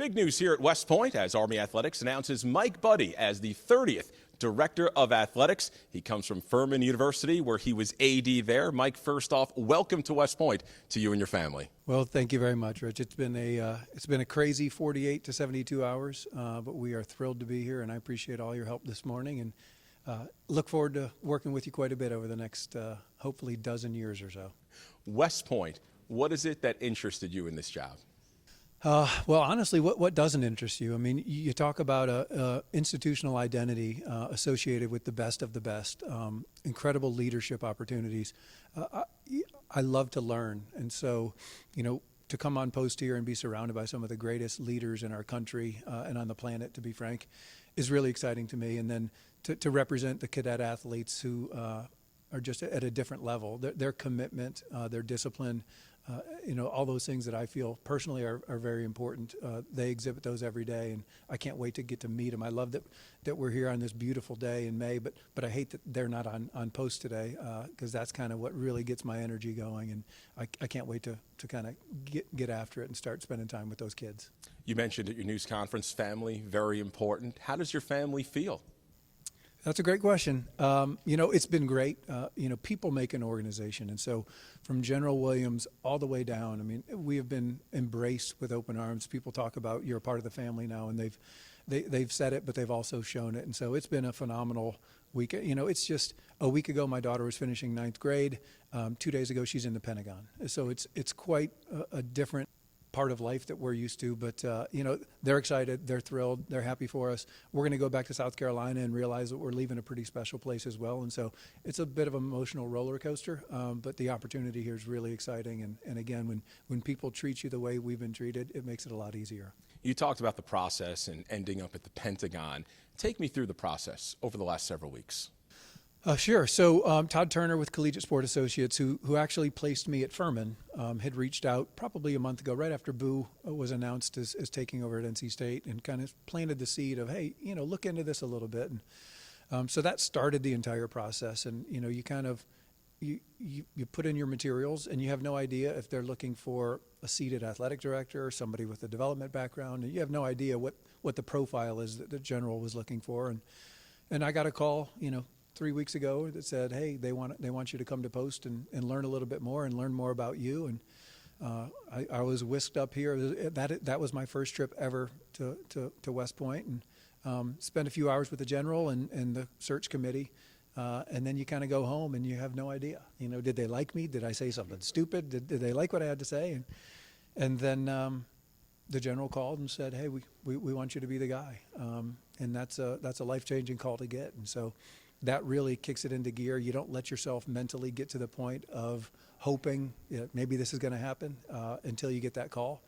Big news here at West Point as Army Athletics announces Mike Buddie as the 30th Director of Athletics. He comes from Furman University, where he was AD there. Mike, first off, welcome to West Point, to you and your family. Well, thank you very much, Rich. It's been a crazy 48 to 72 hours, but we are thrilled to be here, and I appreciate all your help this morning, and look forward to working with you quite a bit over the next, hopefully, dozen years or so. West Point, what is it that interested you in this job? Well, honestly, what doesn't interest you? I mean, you talk about a institutional identity associated with the best of the best, incredible leadership opportunities. I love to learn, and so, to come on post here and be surrounded by some of the greatest leaders in our country and on the planet, to be frank, is really exciting to me. And then to represent the cadet athletes who are just at a different level, their commitment, their discipline. All those things that I feel personally are very important. They exhibit those every day, and I can't wait to get to meet them. I love that we're here on this beautiful day in May, but I hate that they're not on post today, because that's kind of what really gets my energy going, and I can't wait to kind of get after it and start spending time with those kids. You mentioned at your news conference, family, very important. How does your family feel? That's a great question. It's been great. People make an organization. And so from General Williams all the way down, I mean, we have been embraced with open arms. People talk about you're a part of the family now, and they've said it, but they've also shown it. And so it's been a phenomenal week. It's just a week ago, my daughter was finishing 9th grade. 2 days ago, she's in the Pentagon. So it's quite a different part of life that we're used to, but they're excited, they're thrilled, they're happy for us. We're going to go back to South Carolina and realize that we're leaving a pretty special place as well, and so it's a bit of an emotional roller coaster, but the opportunity here is really exciting, and again, when people treat you the way we've been treated, it makes it a lot easier. You talked about the process and ending up at the Pentagon. Take me through the process over the last several weeks. Sure. So Todd Turner with Collegiate Sport Associates, who actually placed me at Furman, had reached out probably a month ago, right after Boo was announced as taking over at NC State, and kind of planted the seed of, hey, look into this a little bit. And so that started the entire process. And, you kind of, you put in your materials, and you have no idea if they're looking for a seated athletic director or somebody with a development background. And you have no idea what the profile is that the general was looking for. And I got a call, 3 weeks ago that said, hey, they want you to come to post and learn a little bit more and learn more about you. And I was whisked up here. That was my first trip ever to West Point, and spent a few hours with the general and the search committee. And then you kind of go home and you have no idea. Did they like me? Did I say something stupid? Did they like what I had to say? And then the general called and said, hey, we want you to be the guy. And that's a life-changing call to get. And so that really kicks it into gear. You don't let yourself mentally get to the point of hoping maybe this is going to happen until you get that call.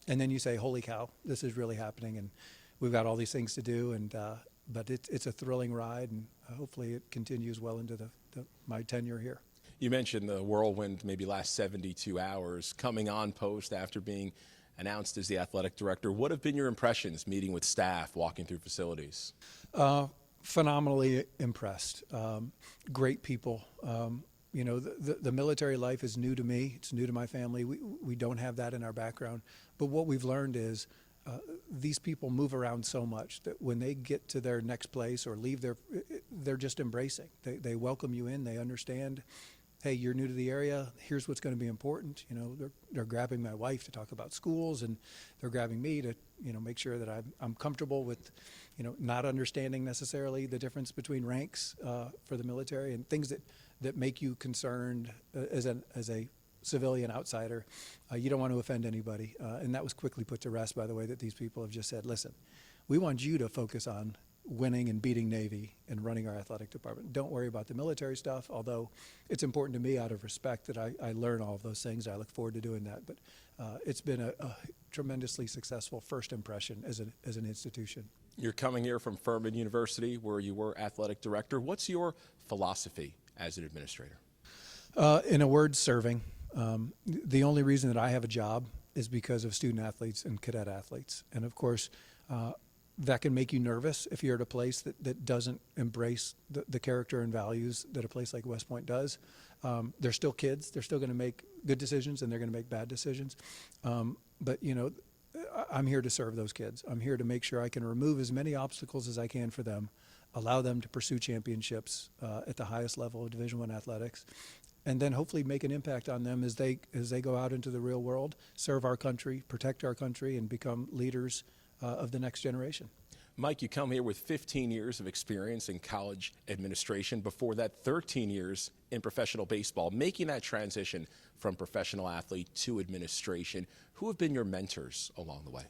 And then you say, holy cow, this is really happening. And we've got all these things to do. But it's a thrilling ride, and hopefully it continues well into my tenure here. You mentioned the whirlwind maybe last 72 hours, coming on post after being announced as the athletic director. What have been your impressions meeting with staff, walking through facilities? Phenomenally impressed. Great people. The military life is new to me. It's new to my family. We don't have that in our background. But what we've learned is these people move around so much that when they get to their next place or leave, they're just embracing. They welcome you in. They understand. Hey, you're new to the area. Here's what's going to be important. They're grabbing my wife to talk about schools, and they're grabbing me to make sure that I'm comfortable with not understanding necessarily the difference between ranks for the military, and things that make you concerned as a civilian outsider. You don't want to offend anybody, and that was quickly put to rest by the way that these people have just said, listen, we want you to focus on winning and beating Navy and running our athletic department. Don't worry about the military stuff, although it's important to me out of respect that I learn all of those things. I look forward to doing that. But it's been a tremendously successful first impression as an institution. You're coming here from Furman University, where you were athletic director. What's your philosophy as an administrator? In a word, serving. The only reason that I have a job is because of student athletes and cadet athletes. And of course, that can make you nervous if you're at a place that doesn't embrace the character and values that a place like West Point does. They're still kids. They're still going to make good decisions, and they're going to make bad decisions. But I'm here to serve those kids. I'm here to make sure I can remove as many obstacles as I can for them, allow them to pursue championships at the highest level of Division I athletics, and then hopefully make an impact on them as they go out into the real world, serve our country, protect our country, and become leaders of the next generation. Mike, you come here with 15 years of experience in college administration. Before that, 13 years in professional baseball. Making that transition from professional athlete to administration, who have been your mentors along the way?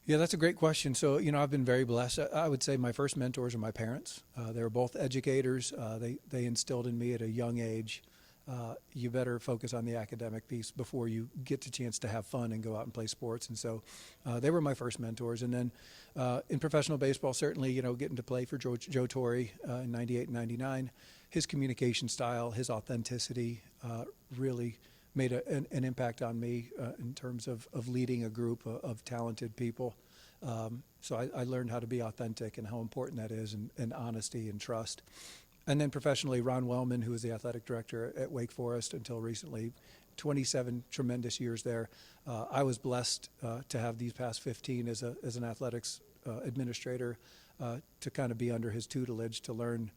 Yeah, that's a great question. So, I've been very blessed. I would say my first mentors are my parents. They were both educators. They instilled in me at a young age, you better focus on the academic piece before you get the chance to have fun and go out and play sports. And so they were my first mentors. And then in professional baseball, certainly, getting to play for Joe Torre in 98 and 99, his communication style, his authenticity really made an impact on me in terms of leading a group of talented people. So I learned how to be authentic and how important that is, and honesty and trust. And then professionally, Ron Wellman, who was the athletic director at Wake Forest until recently, 27 tremendous years there. I was blessed to have these past 15 as an athletics administrator to kind of be under his tutelage, to learn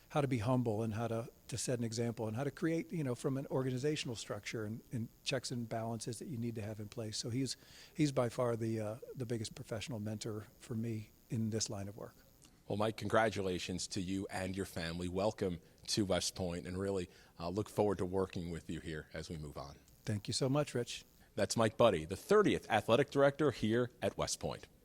how to be humble and how to set an example and how to create, from an organizational structure and checks and balances that you need to have in place. So he's by far the biggest professional mentor for me in this line of work. Well, Mike, congratulations to you and your family. Welcome to West Point, and really look forward to working with you here as we move on. Thank you so much, Rich. That's Mike Buddie, the 30th Athletic Director here at West Point.